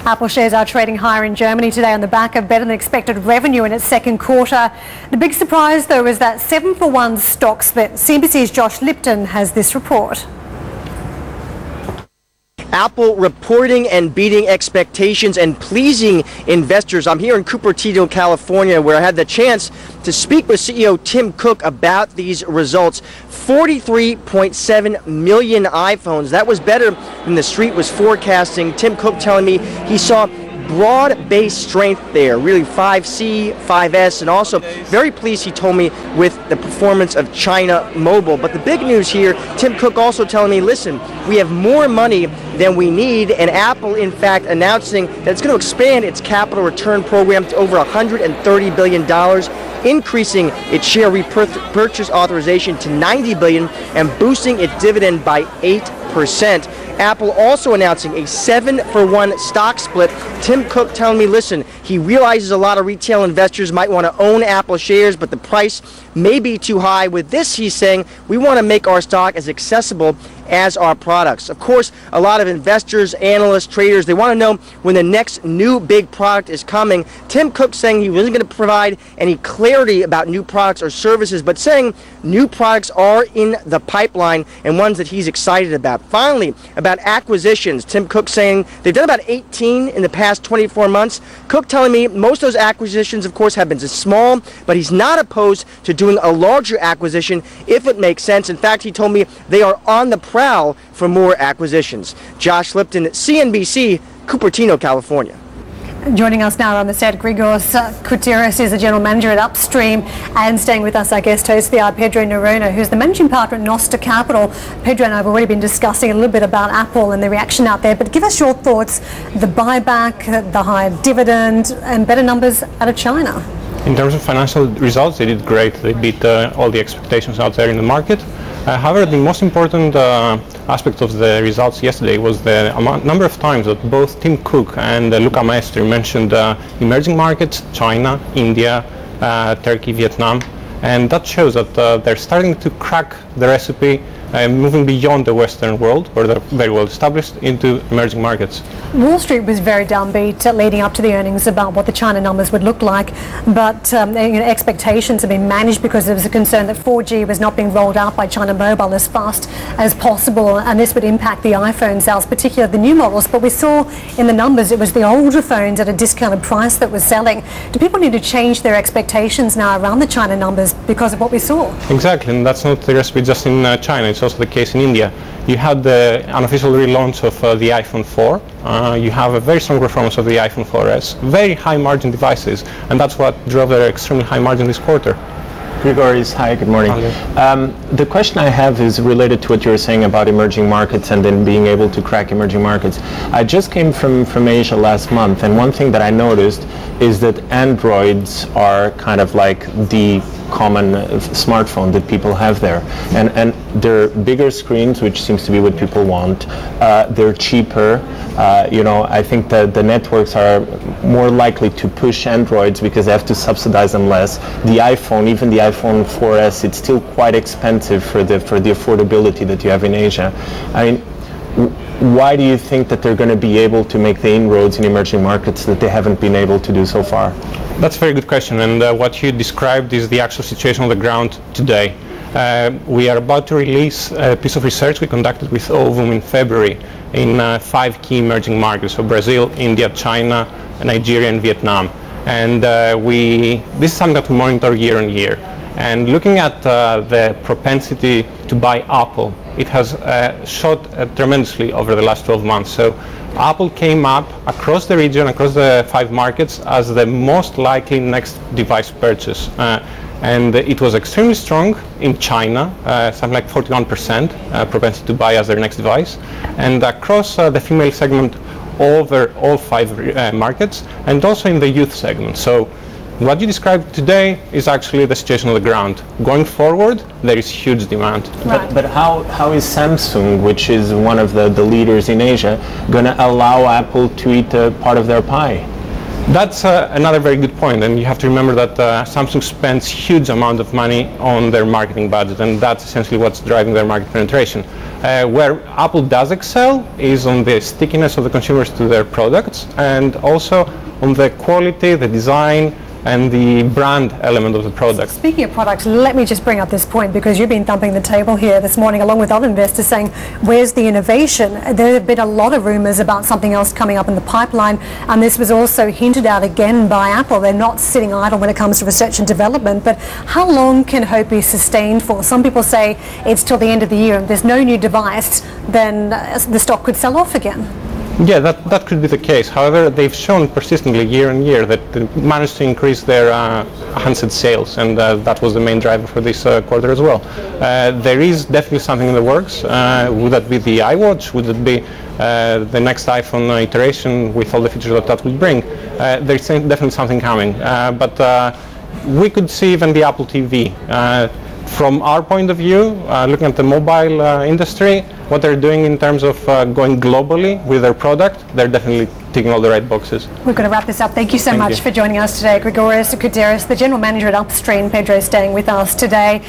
Apple shares are trading higher in Germany today on the back of better than expected revenue in its second quarter. The big surprise, though, is that 7-for-1 stock split. CNBC's Josh Lipton has this report. Apple reporting and beating expectations and pleasing investors. I'm here in Cupertino, California, where I had the chance to speak with CEO Tim Cook about these results. 43.7 million iPhones. That was better than the street was forecasting. Tim Cook telling me he saw broad-based strength there, really 5C, 5S, and also very pleased, he told me, with the performance of China Mobile. But the big news here, Tim Cook also telling me, listen, we have more money than we need, and Apple, in fact, announcing that it's going to expand its capital return program to over $130 billion, increasing its share repurchase authorization to $90 billion, and boosting its dividend by 8%. Apple also announcing a 7-for-1 stock split. Tim Cook telling me, listen, he realizes a lot of retail investors might want to own Apple shares, but the price may be too high. With this, he's saying, we want to make our stock as accessible as our products. Of course, a lot of investors, analysts, traders, they want to know when the next new big product is coming. Tim Cook saying he wasn't going to provide any clarity about new products or services, but saying new products are in the pipeline and ones that he's excited about. Finally, about acquisitions, Tim Cook saying they've done about 18 in the past 24 months. Cook telling me most of those acquisitions, of course, have been small, but he's not opposed to doing a larger acquisition if it makes sense. In fact, he told me they are on the prowl for more acquisitions. Josh Lipton, CNBC, Cupertino, California. Joining us now on the set, Grigoris Kouteris is the General Manager at Upstream, and staying with us, our guest host, Pedro Neurona, who's the Managing Partner at Nosta Capital. Pedro and I have already been discussing a little bit about Apple and the reaction out there, but give us your thoughts, the buyback, the higher dividend, and better numbers out of China. In terms of financial results, they did great. They beat all the expectations out there in the market. However, the most important aspect of the results yesterday was the number of times that both Tim Cook and Luca Maestri mentioned emerging markets, China, India, Turkey, Vietnam, and that shows that they're starting to crack the recipe, moving beyond the Western world, where they're very well established, into emerging markets. Wall Street was very downbeat leading up to the earnings about what the China numbers would look like, but expectations have been managed because there was a concern that 4G was not being rolled out by China Mobile as fast as possible, and this would impact the iPhone sales, particularly the new models. But we saw in the numbers it was the older phones at a discounted price that was selling. Do people need to change their expectations now around the China numbers because of what we saw? Exactly, and that's not the recipe just in China. It's also the case in India. You had the unofficial relaunch of the iPhone 4. You have a very strong performance of the iPhone 4S, very high margin devices, and that's what drove their extremely high margin this quarter. Grigoris, hi, good morning. The question I have is related to what you were saying about emerging markets and then being able to crack emerging markets. I just came from Asia last month, and one thing that I noticed is that Androids are kind of like the common smartphone that people have there, and they're bigger screens, which seems to be what people want. They're cheaper. I think that the networks are more likely to push Androids because they have to subsidize them less. The iPhone, even the iPhone 4S, it's still quite expensive for the affordability that you have in Asia. I mean, why do you think that they're going to be able to make the inroads in emerging markets that they haven't been able to do so far? That's a very good question, and what you described is the actual situation on the ground today. We are about to release a piece of research we conducted with Ovum in February in 5 key emerging markets, so Brazil, India, China, Nigeria, and Vietnam. And this is something that we monitor year on year. And looking at the propensity to buy Apple, it has shot tremendously over the last 12 months. So Apple came up across the region, across the 5 markets, as the most likely next device purchase. And it was extremely strong in China, something like 41% propensity to buy as their next device. And across the female segment over all 5 markets, and also in the youth segment. So what you described today is actually the situation on the ground. Going forward, there is huge demand. Right. But how is Samsung, which is one of the leaders in Asia, going to allow Apple to eat a part of their pie? That's another very good point, and you have to remember that Samsung spends huge amount of money on their marketing budget, and that's essentially what's driving their market penetration. Where Apple does excel is on the stickiness of the consumers to their products, and also on the quality, the design, and the brand element of the product. Speaking of products, let me just bring up this point, because you've been thumping the table here this morning along with other investors saying, where's the innovation? There have been a lot of rumors about something else coming up in the pipeline, and this was also hinted at again by Apple. They're not sitting idle when it comes to research and development, but how long can hope be sustained for? Some people say it's till the end of the year. If there's no new device, then the stock could sell off again. Yeah, that could be the case. However, they've shown persistently year on year that they managed to increase their handset sales, and that was the main driver for this quarter as well. There is definitely something in the works. Would that be the iWatch? Would it be the next iPhone iteration with all the features that that will bring? There's definitely something coming. But we could see even the Apple TV. From our point of view, looking at the mobile industry, what they're doing in terms of going globally with their product, they're definitely ticking all the right boxes. We're going to wrap this up. Thank you so much for joining us today. Grigoris Kouteris, the General Manager at Upstream. Pedro staying with us today.